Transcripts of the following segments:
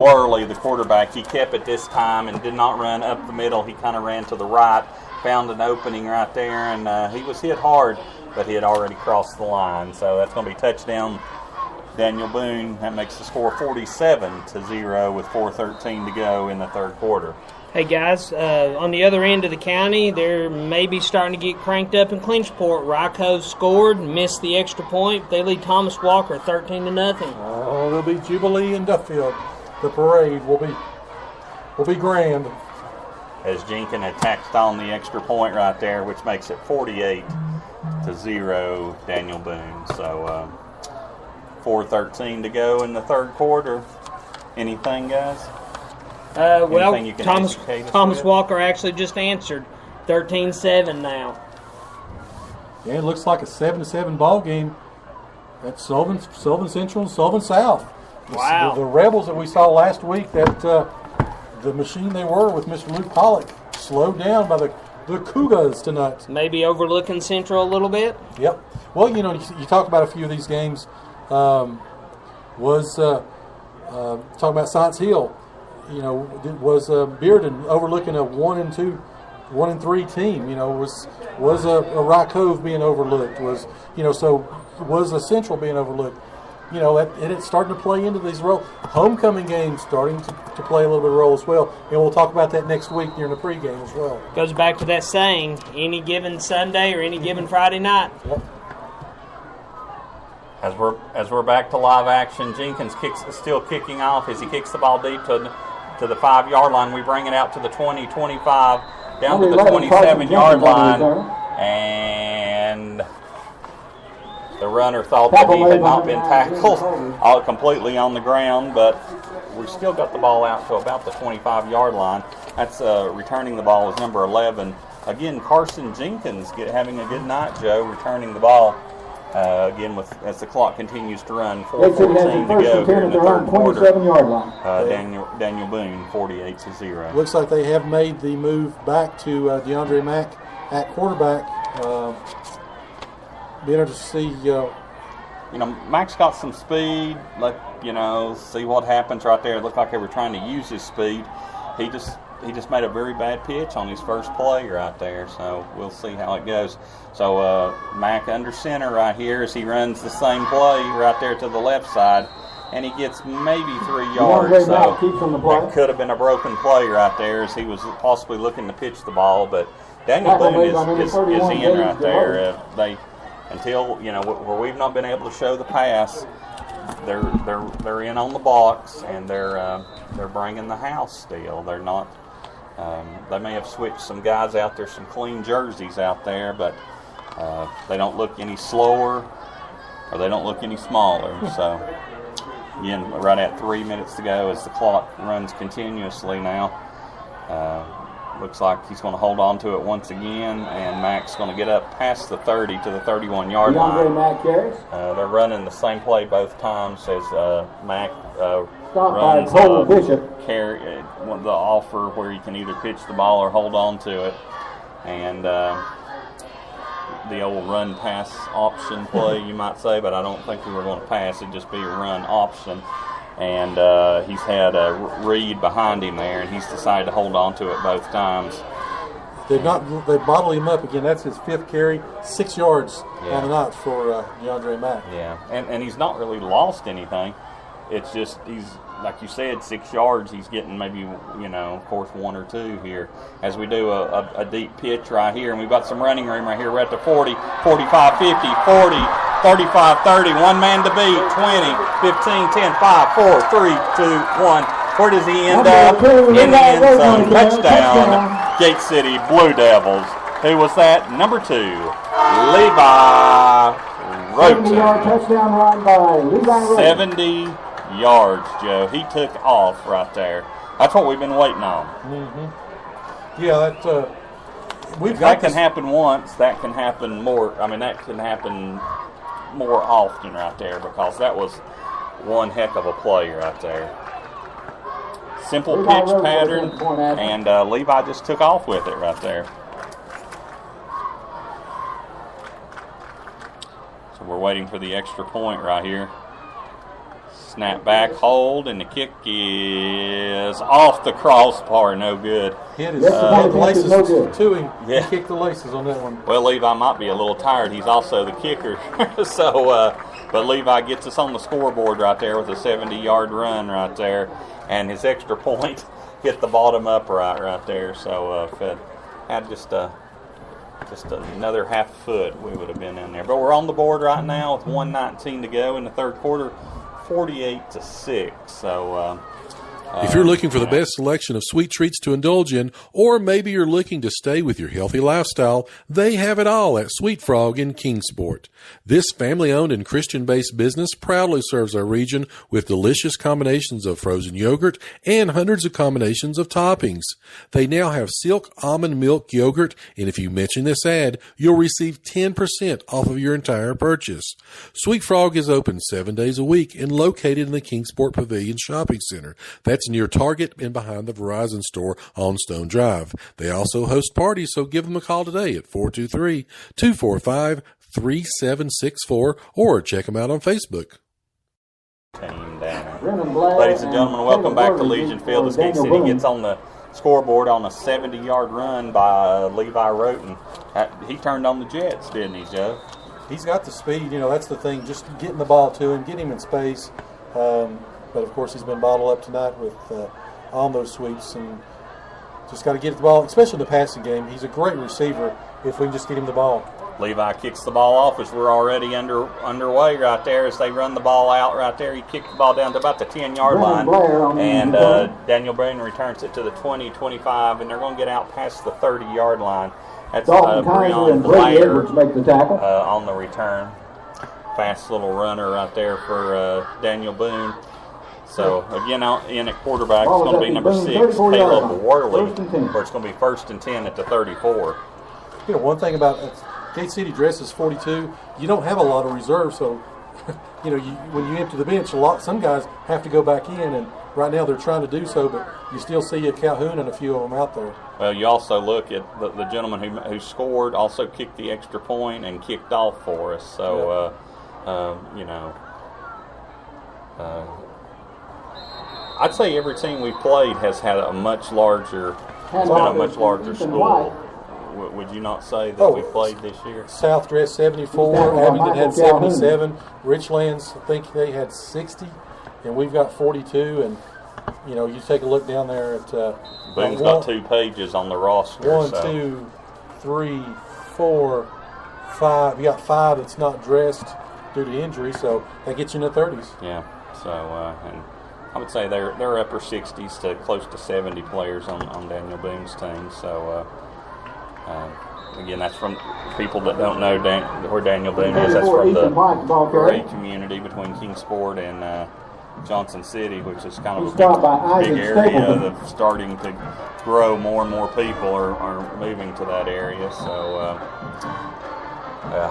Worley, the quarterback, he kept it this time and did not run up the middle. He kind of ran to the right, found an opening right there, and he was hit hard, but he had already crossed the line. So that's going to be touchdown Daniel Boone. That makes the score 47-0 with 4:13 to go in the third quarter. Hey guys, on the other end of the county, they're maybe starting to get cranked up in Clinchport. Ryco scored, missed the extra point. They lead Thomas Walker 13-0. Oh, there'll be jubilee in Duffield. The parade will be grand. As Jenkins had tacked on the extra point right there, which makes it 48-0 Daniel Boone. So 4:13 to go in the third quarter. Anything, guys? Thomas Walker actually just answered 13-7 now. Yeah, it looks like a 7-7 ball game. That's Sullivan Central and Sullivan South. Wow. The Rebels that we saw last week, that the machine they were with Mr. Luke Pollock, slowed down by the Cougars tonight. Maybe overlooking Central a little bit? Yep. Well, you talk about a few of these games. Talking about Science Hill, was Bearden overlooking a 1-3 team? Was a Rock Cove being overlooked? Was a Central being overlooked? It's starting to play into these roles. Homecoming games starting to play a little bit of role as well. And we'll talk about that next week during the pregame as well. Goes back to that saying, any given Sunday or any given Friday night. Yep. As we're back to live action, Jenkins still kicking off as he kicks the ball deep to the 5-yard line. We bring it out to the 20, 25, down to the 27-yard line. And the runner thought that he had not been tackled completely on the ground, but we still got the ball out to about the 25-yard line. That's returning the ball is number 11. Again, Carson Jenkins having a good night, Joe, returning the ball. Again, as the clock continues to run, 4:14 to go here in the third quarter. Daniel Boone, 48-0. Looks like they have made the move back to DeAndre Mack at quarterback. Be interesting to see. Mack's got some speed. See what happens right there. It looked like they were trying to use his speed. He just made a very bad pitch on his first play right there. So we'll see how it goes. So Mack under center right here as he runs the same play right there to the left side, and he gets maybe 3 yards. So that could have been a broken play right there as he was possibly looking to pitch the ball. But Daniel Boone is in right there. Until where we've not been able to show the pass, they're in on the box and they're bringing the house still. They're not. They may have switched some guys out there, some clean jerseys out there, but they don't look any slower or they don't look any smaller. So again, right at 3 minutes to go as the clock runs continuously now. Looks like he's going to hold on to it once again, and Mack's going to get up past the 30 to the 31-yard line. They're running the same play both times as Mack runs the offer where you can either pitch the ball or hold on to it. And the old run-pass option play, you might say, but I don't think we were going to pass. It'd just be a run option. And he's had a Reed behind him there, and he's decided to hold on to it both times. They bottle him up again. That's his 5th carry, 6 yards on the night for DeAndre Mack. Yeah, and he's not really lost anything. It's just he's, like you said, 6 yards. He's getting maybe, of course, 1 or 2 here. As we do a deep pitch right here, and we've got some running room right here. We're at the 40, 45, 50, 40, 35, 30, one man to beat, 20, 15, 10, 5, 4, 3, 2, 1. Where does he end up? In the end zone. Touchdown, Gate City Blue Devils. Who was that? Number 2, Levi Roten. Touchdown run by Levi 70 yards, Joe. He took off right there. That's what we've been waiting on. Mm-hmm. Yeah, that can happen once. That can happen more. That can happen more often right there because that was one heck of a play right there. Simple pitch pattern, and Levi just took off with it right there. So we're waiting for the extra point right here. Snap back, hold, and the kick is off the crossbar. No good. Hit his laces no good. to him. Yeah. He kicked the laces on that one. Well, Levi might be a little tired. He's also the kicker. So, but Levi gets us on the scoreboard right there with a 70-yard run right there. And his extra point hit the bottom upright right there. So if it had just another half foot, we would have been in there. But we're on the board right now with 1:19 to go in the third quarter, 48-6. So if you're looking for the best selection of sweet treats to indulge in, or maybe you're looking to stay with your healthy lifestyle, they have it all at Sweet Frog in Kingsport. This family-owned and Christian-based business proudly serves our region with delicious combinations of frozen yogurt and hundreds of combinations of toppings. They now have silk almond milk yogurt, and if you mention this ad, you'll receive 10% off of your entire purchase. Sweet Frog is open 7 days a week and located in the Kingsport Pavilion Shopping Center. That's near Target and behind the Verizon store on Stone Drive. They also host parties, so give them a call today at 423-245-3764 or check them out on Facebook. Team down. Ladies and gentlemen, welcome back to Legion Field as Gate City gets on the scoreboard on a 70-yard run by Levi Roten. He turned on the Jets, didn't he, Joe? He's got the speed. That's the thing. Just getting the ball to him, getting him in space. But, of course, he's been bottled up tonight with on those sweeps. And just got to get the ball, especially in the passing game. He's a great receiver if we can just get him the ball. Levi kicks the ball off as we're already underway right there as they run the ball out right there. He kicked the ball down to about the 10-yard line. And Daniel Boone returns it to the 20, 25, and they're going to get out past the 30-yard line. That's Breon Blair make the tackle. On the return. Fast little runner right there for Daniel Boone. So, again, out in at quarterback, it's going to be number 6, Caleb Worley, where it's going to be 1st and 10 at the 34. One thing about Gate City dresses 42, you don't have a lot of reserves, so, when you empty the bench, some guys have to go back in, and right now they're trying to do so, but you still see a Calhoun and a few of them out there. Well, you also look at the gentleman who scored, also kicked the extra point and kicked off for us, so, I'd say every team we played has had a much larger, school. Would you not say that we played this year? South dressed 74, Abingdon had 77, Richlands, I think they had 60, and we've got 42. And you take a look down there at Boone's got 2 pages on the roster. 1, 2, 3, 4, 5. You got 5 that's not dressed due to injury, so that gets you in the 30s. Yeah. So and I would say they're upper 60s to close to 70 players on Daniel Boone's team. So, again, that's from people that don't know where Daniel Boone is. That's from the Gray community between Kingsport and Johnson City, which is kind of a big area that's starting to grow. More and more people are moving to that area. So,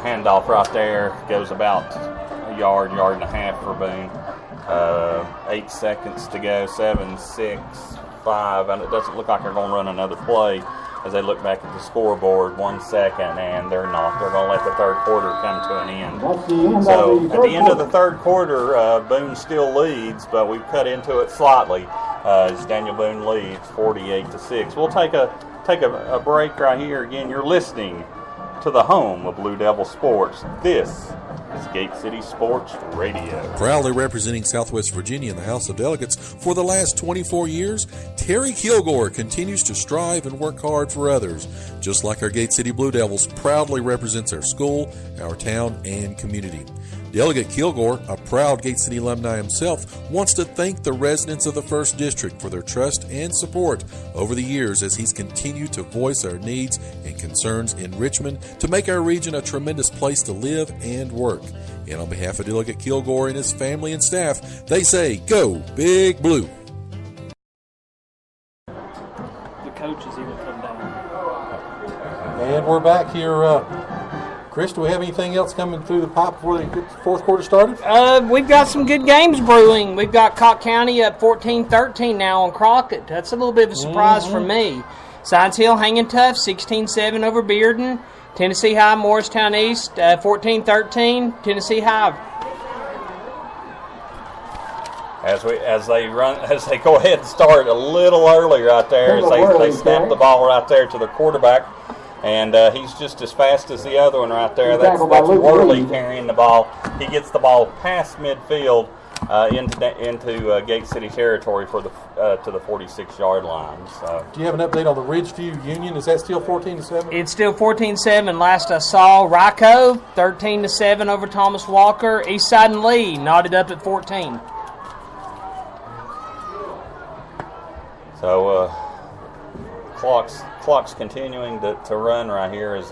handoff right there goes about a yard and a half for Boone. 8 seconds to go, 7, 6, 5, and it doesn't look like they're going to run another play as they look back at the scoreboard. 1 second, and they're not. They're going to let the third quarter come to an end. So at the end of the third quarter, Boone still leads, but we've cut into it slightly as Daniel Boone leads 48-6. We'll take a break right here. Again, you're listening to the home of Blue Devil Sports. This is Gate City Sports Radio. Proudly representing Southwest Virginia in the House of Delegates for the last 24 years, Terry Kilgore continues to strive and work hard for others. Just like our Gate City Blue Devils proudly represents our school, our town, and community. Delegate Kilgore, a proud Gate City alumni himself, wants to thank the residents of the 1st District for their trust and support over the years as he's continued to voice our needs and concerns in Richmond to make our region a tremendous place to live and work. And on behalf of Delegate Kilgore and his family and staff, they say, go Big Blue. The coaches even come down. And we're back here. Chris, do we have anything else coming through the pipe before the fourth quarter started? We've got some good games brewing. We've got Cocke County up 14-13 now on Crockett. That's a little bit of a surprise for me. Science Hill hanging tough, 16-7 over Bearden. Tennessee High, Morristown East, 14-13, Tennessee High. as they go ahead and start a little early right there, as they snap the ball right there to their quarterback, and he's just as fast as the other one right there. That's Worley carrying the ball. He gets the ball past midfield into Gate City territory for to the 46-yard line. So, do you have an update on the Ridgeview Union? Is that still 14-7? It's still 14-7. Last I saw, Ryco 13-7 over Thomas Walker. Eastside and Lee knotted up at 14. So clock's continuing to run right here as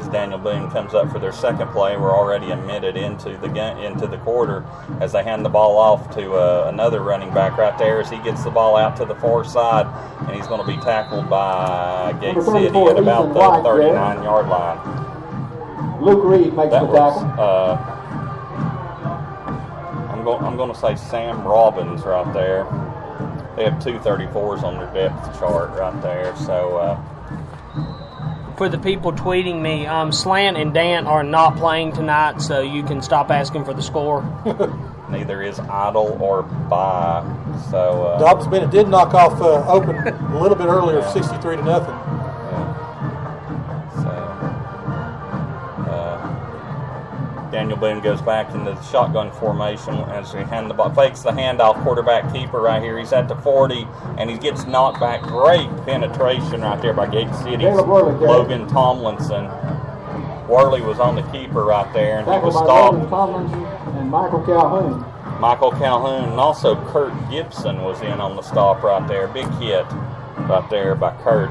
Daniel Boone comes up for their second play. We're already a minute into the quarter as they hand the ball off to another running back right there as he gets the ball out to the far side, and he's going to be tackled by Gate City at about the 39-yard line. Luke Reed makes the tackle. I'm going to say Sam Robbins right there. They have 234s on their depth chart right there. So for the people tweeting me, Slant and Dant are not playing tonight, so you can stop asking for the score. Neither is Idle or Bye. So Dobbs Bennett did knock off Open a little bit earlier, 63-0. Daniel Boone goes back into the shotgun formation as he fakes the handoff. Quarterback keeper right here. He's at the 40, and he gets knocked back. Great penetration right there by Gate City. Logan Tomlinson. Worley was on the keeper right there, and he was stopped. Logan Tomlinson and Michael Calhoun. Michael Calhoun, and also Kurt Gibson was in on the stop right there. Big hit right there by Kurt.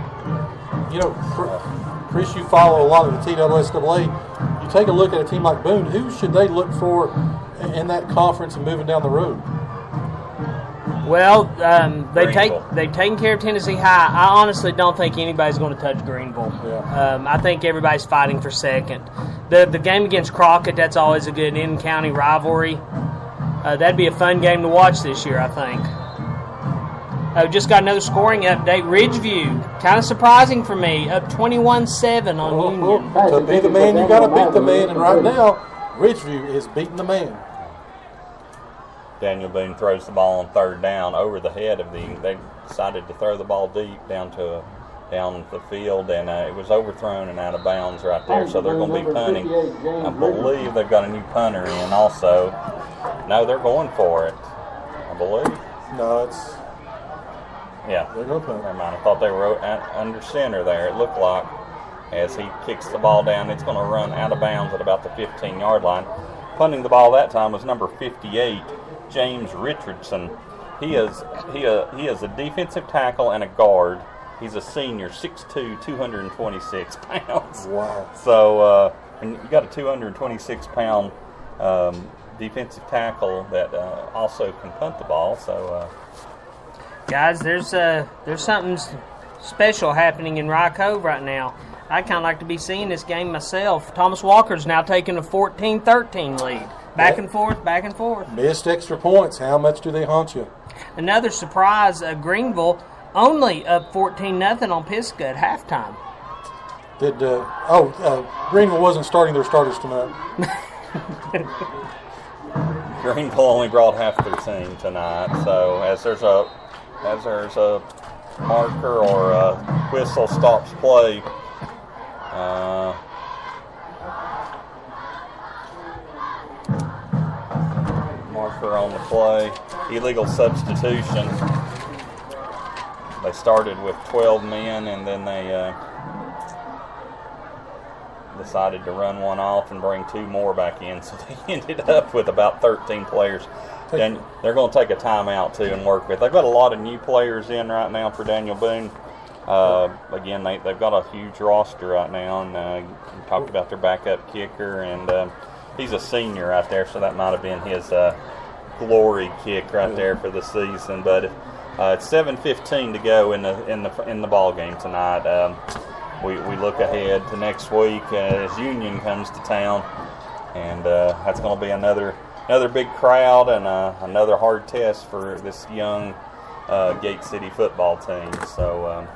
You know, Chris, you follow a lot of the TWSAA. You take a look at a team like Boone. Who should they look for in that conference and moving down the road? Well, they've taken care of Tennessee High. I honestly don't think anybody's going to touch Greenville. Yeah. I think everybody's fighting for second. The game against Crockett, that's always a good in-county rivalry. That'd be a fun game to watch this year, I think. Just got another scoring update. Ridgeview, kind of surprising for me, up 21-7 on Union. To be the man, you got to beat the man, and right now, Ridgeview is beating the man. Daniel Boone throws the ball on third down over the head of they decided to throw the ball deep down the field, and it was overthrown and out of bounds right there, so they're going to be punting. I believe they've got a new punter in also. No, they're going for it, I believe. No, it's... Yeah, never mind. I thought they were under center there, it looked like. As he kicks the ball down, it's going to run out of bounds at about the 15-yard line. Punting the ball that time was number 58, James Richardson. He is a defensive tackle and a guard. He's a senior, 6'2", 226 pounds. Wow. So and you got a 226-pound defensive tackle that also can punt the ball. So, guys, there's something special happening in Rye Cove right now. I'd kind of like to be seeing this game myself. Thomas Walker's now taking a 14-13 lead. Back and forth, back and forth. Missed extra points. How much do they haunt you? Another surprise, Greenville only up 14-0 on Pisgah at halftime. Greenville wasn't starting their starters tonight. Greenville only brought half their team tonight, so as there's a marker or a whistle stops play, marker on the play, illegal substitution. They started with 12 men, and then they decided to run one off and bring two more back in, so they ended up with about 13 players. And they're going to take a timeout too and work with. They've got a lot of new players in right now for Daniel Boone. Again, they've got a huge roster right now, and we talked about their backup kicker, and he's a senior right there, so that might have been his glory kick right there for the season. But it's 7:15 to go in the ball game tonight. We look ahead to next week as Union comes to town, and that's going to be another big crowd and another hard test for this young Gate City football team. So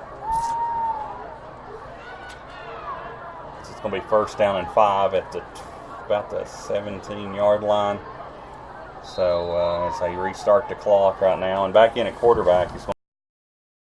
it's going to be 1st down and 5 at about the 17-yard line. So as they restart the clock right now, and back in at quarterback is